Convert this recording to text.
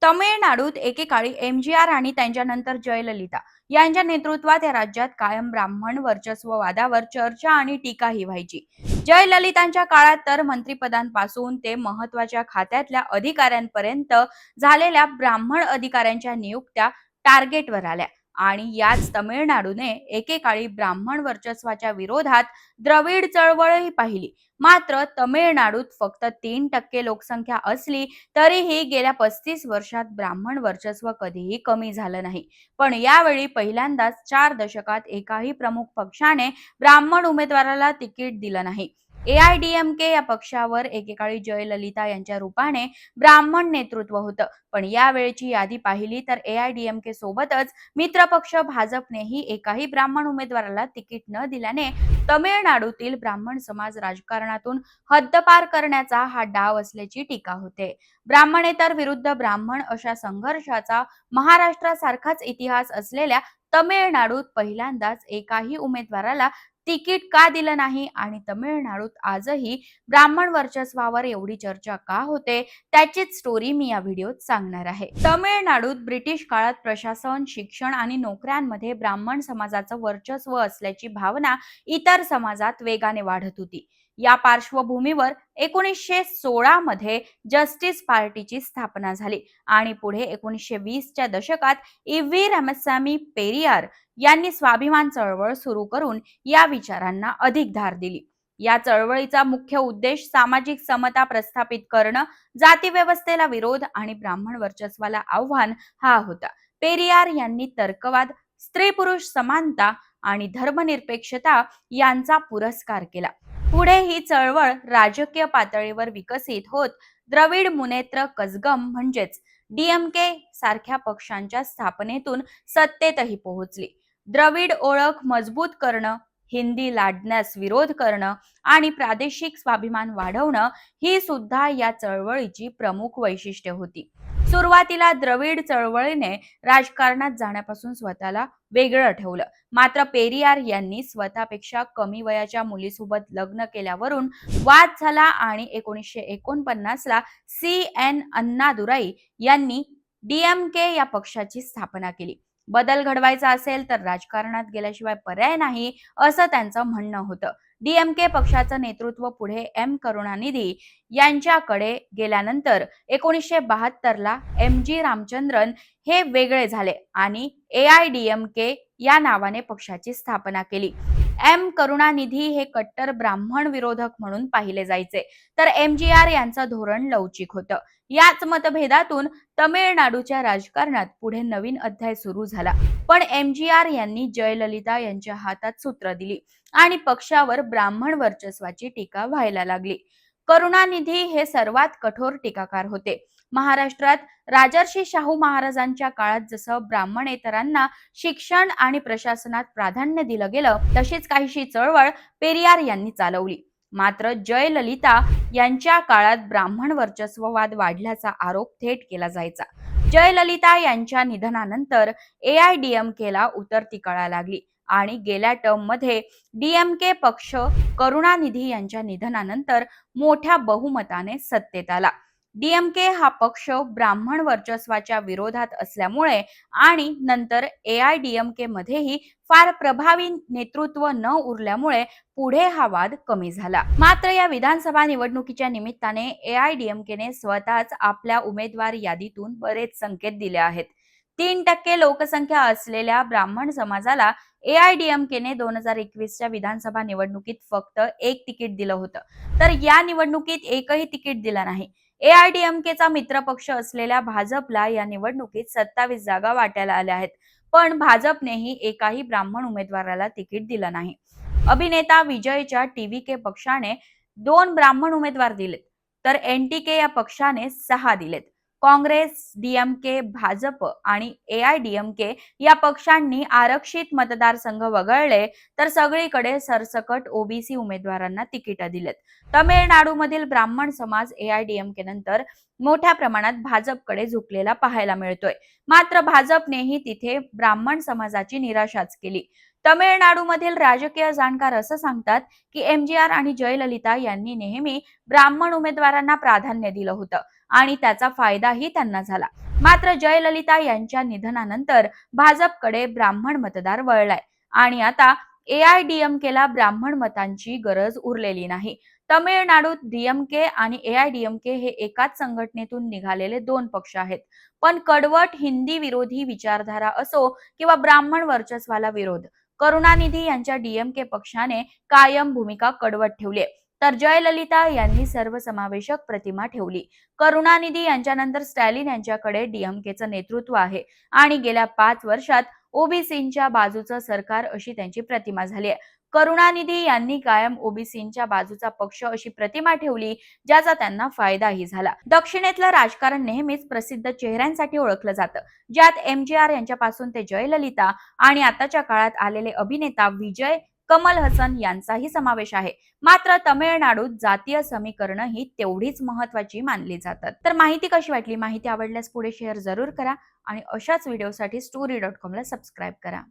तमिळनाडूत एकेकाळी एमजीआर आणि त्यांच्यानंतर जयललिता यांच्या नेतृत्वात या राज्यात कायम ब्राह्मण वर्चस्ववादावर चर्चा आणि टीकाही व्हायची. जयललितांच्या काळात तर मंत्रिपदांपासून ते महत्वाच्या खात्यातल्या अधिकाऱ्यांपर्यंत झालेल्या ब्राह्मण अधिकाऱ्यांच्या नियुक्त्या टार्गेटवर आल्या. आणि याच तमिळनाडूने एकेकाळी ब्राह्मण वर्चस्वाच्या विरोधात द्रविड चळवळही पाहिली. मात्र तमिळनाडूत फक्त 3% लोकसंख्या असली तरीही गेल्या 35 वर्षात ब्राह्मण वर्चस्व कधीही कमी झालं नाही. पण यावेळी पहिल्यांदाच 4 दशकात एकाही प्रमुख पक्षाने ब्राह्मण उमेदवाराला तिकीट दिलं नाही. एआयडीएमके या पक्षावर एकेकाळी जयललिता यांच्या रूपाने ब्राह्मण नेतृत्व होतं. पण यावेळची यादी पाहिली तर एआयडीएमके सोबतच मित्रपक्ष भाजपनेही एकाही ब्राह्मण उमेदवाराला तिकीट न दिल्याने तमिळनाडूतील ब्राह्मण समाज राजकारणातून हद्दपार करण्याचा हा डाव असल्याची टीका होते. ब्राह्मणेतर विरुद्ध ब्राह्मण अशा संघर्षाचा महाराष्ट्रासारखाच इतिहास असलेल्या तमिळनाडूत पहिल्यांदाच एकाही उमेदवाराला तिकीट का दिलं नाही आणि तमिळनाडूत आजही ब्राह्मण वर्चस्वावर एवढी चर्चा का होते त्याचीच स्टोरी मी या व्हिडिओत सांगणार आहे. तमिळनाडूत ब्रिटिश काळात प्रशासन, शिक्षण आणि नोकऱ्यांमध्ये ब्राह्मण समाजाचं वर्चस्व असल्याची भावना इतर समाजात वेगाने वाढत होती. या पार्श्वभूमीवर 1916 मध्ये जस्टिस पार्टीची स्थापना झाली आणि पुढे 1920 च्या दशकात इव्ही रामस्वामी पेरियार यांनी स्वाभिमान चळवळ सुरू करून या विचारांना अधिक धार दिली. या चळवळीचा मुख्य उद्देश सामाजिक समता प्रस्थापित करणं, जाती व्यवस्थेला विरोध आणि ब्राह्मण वर्चस्वाला आव्हान हा होता. पेरियार यांनी तर्कवाद, स्त्री पुरुष समानता आणि धर्मनिरपेक्षता यांचा पुरस्कार केला. पुढे ही चळवळ राजकीय पातळीवर विकसित होत द्रविड मुनेत्र कझगम म्हणजेच डीएमके सारख्या पक्षांच्या स्थापनेतून सत्तेतही पोहोचली. द्रविड ओळख मजबूत करणं, हिंदी लादण्यास विरोध करणं आणि प्रादेशिक स्वाभिमान वाढवणं ही सुद्धा या चळवळीची प्रमुख वैशिष्ट्ये होती. सुरुवातीला द्रविड चळवळीने राजकारणात जाण्यापासून स्वतःला वेगळं ठेवलं. मात्र पेरियार यांनी स्वतःपेक्षा कमी वयाच्या मुलीसोबत लग्न केल्यावरून वाद झाला आणि 1949 ला CN अण्णादुराई यांनी डीएमके या पक्षाची स्थापना केली. बदल घडवायचा असेल तर राजकारणात गेल्याशिवाय पर्याय नाही असं त्यांचं म्हणणं होतं. डीएमके पक्षाचं नेतृत्व पुढे एम करुणानिधी यांच्याकडे गेल्यानंतर 1972 ला MG रामचंद्रन हे वेगळे झाले आणि एआयडीएमके या नावाने पक्षाची स्थापना केली. एम करुणानिधी हे कट्टर ब्राह्मण विरोधक म्हणून पाहिले जायचे, तर एमजीआर यांचं धोरण लवचिक होतं. याच मतभेदातून तमिळनाडूच्या राजकारणात पुढे नवीन अध्याय सुरू झाला. पण एमजीआर यांनी जयललिता यांच्या हातात सूत्र दिली आणि पक्षावर ब्राह्मण वर्चस्वाची टीका व्हायला लागली. करुणानिधी हे सर्वात कठोर टीकाकार होते. महाराष्ट्रात राजर्षी शाहू महाराजांच्या काळात जसं ब्राह्मणेतरांना शिक्षण आणि प्रशासनात प्राधान्य दिलं गेलं, तशीच काहीशी चळवळ पेरियार यांनी चालवली. मात्र जयललिता यांच्या काळात ब्राह्मण वर्चस्ववाद वाढल्याचा आरोप थेट केला जायचा. जयललिता यांच्या निधनानंतर एआयडीएमकेला उतरती कळा लागली आणि गेल्या टर्ममध्ये डीएमके पक्ष करुणानिधी यांच्या निधनानंतर मोठ्या बहुमताने सत्तेत आला. डीएमके हा पक्ष ब्राह्मण वर्चस्वाच्या विरोधात असल्यामुळे आणि नंतर एआयडीएमके मध्येही फार प्रभावी नेतृत्व न उरल्यामुळे पुढे हा वाद कमी झाला. मात्र या विधानसभा निवडणुकीच्या निमित्ताने एआयडीएमकेने स्वतःच आपल्या उमेदवार यादीतून बरेच संकेत दिले आहेत. 3% लोकसंख्या असलेल्या ब्राह्मण समाजाला एआयडीएमकेने 2021 च्या विधानसभा निवडणुकीत फक्त 1 तिकीट दिलं होतं, तर या निवडणुकीत एकही तिकीट दिलं नाही. एआयडीएमकेचा मित्रपक्ष असलेल्या भाजपला या निवडणुकीत 27 जागा वाट्याला आल्या आहेत, पण भाजपनेही एकाही ब्राह्मण उमेदवाराला तिकीट दिलं नाही. अभिनेता विजयच्या टीव्हीके पक्षाने 2 ब्राह्मण उमेदवार दिलेत, तर एनटीके या पक्षाने 6 दिलेत. काँग्रेस, डीएमके, भाजप आणि एआयडीएमके या पक्षांनी आरक्षित मतदारसंघ वगळले तर सगळीकडे सरसकट ओबीसी उमेदवारांना तिकीट दिलेत. तमिळनाडूमधील ब्राह्मण समाज एआयडीएमके नंतर मोठ्या प्रमाणात भाजपकडे झुकलेला पाहायला मिळतोय. मात्र भाजपनेही तिथे ब्राह्मण समाजाची निराशाच केली. तमिळनाडूमधील राजकीय जाणकार असं सांगतात की एमजीआर आणि जयललिता यांनी नेहमी ब्राह्मण उमेदवारांना प्राधान्य दिलं होतं आणि त्याचा फायदाही त्यांना झाला. मात्र जयललिता यांच्या निधनानंतर भाजपकडे ब्राह्मण मतदार वळलाय आणि आता एआयडीएमकेला ब्राह्मण मतांची गरज उरलेली नाही. तमिळनाडूत डीएमके आणि एआयडीएमके हे एकाच संघटनेतून निघालेले दोन पक्ष आहेत. पण कडवट हिंदी विरोधी विचारधारा असो किंवा ब्राह्मण वर्चस्वाला विरोध, करुणानिधी यांच्या डीएमके पक्षाने कायम भूमिका कडवट ठेवली आहे. तर जयललिता यांनी सर्वसमावेशक प्रतिमा ठेवली. करुणानिधी यांच्यानंतर स्टॅलिन यांच्याकडे डीएमकेचं नेतृत्व आहे आणि गेल्या 5 वर्षात ओबीसींच्या बाजूचं सरकार अशी त्यांची प्रतिमा झाली आहे. करुणानिधी यांनी कायम ओबीसींच्या बाजूचा पक्ष अशी प्रतिमा ठेवली, ज्याचा त्यांना फायदाही झाला. दक्षिणेतलं राजकारण नेहमीच प्रसिद्ध चेहऱ्यांसाठी ओळखलं जातं, ज्यात एमजीआर यांच्यापासून ते जयललिता आणि आताच्या काळात आलेले अभिनेता विजय, कमल हसन यांचाही समावेश आहे. मात्र तमिळनाडूत जातीय समीकरण ही तेवढीच महत्त्वाची मानली जातात. तर माहिती कशी वाटली? माहिती आवडल्यास पुढे शेअर जरूर करा आणि अशाच व्हिडिओसाठी story.com ला सबस्क्राईब करा.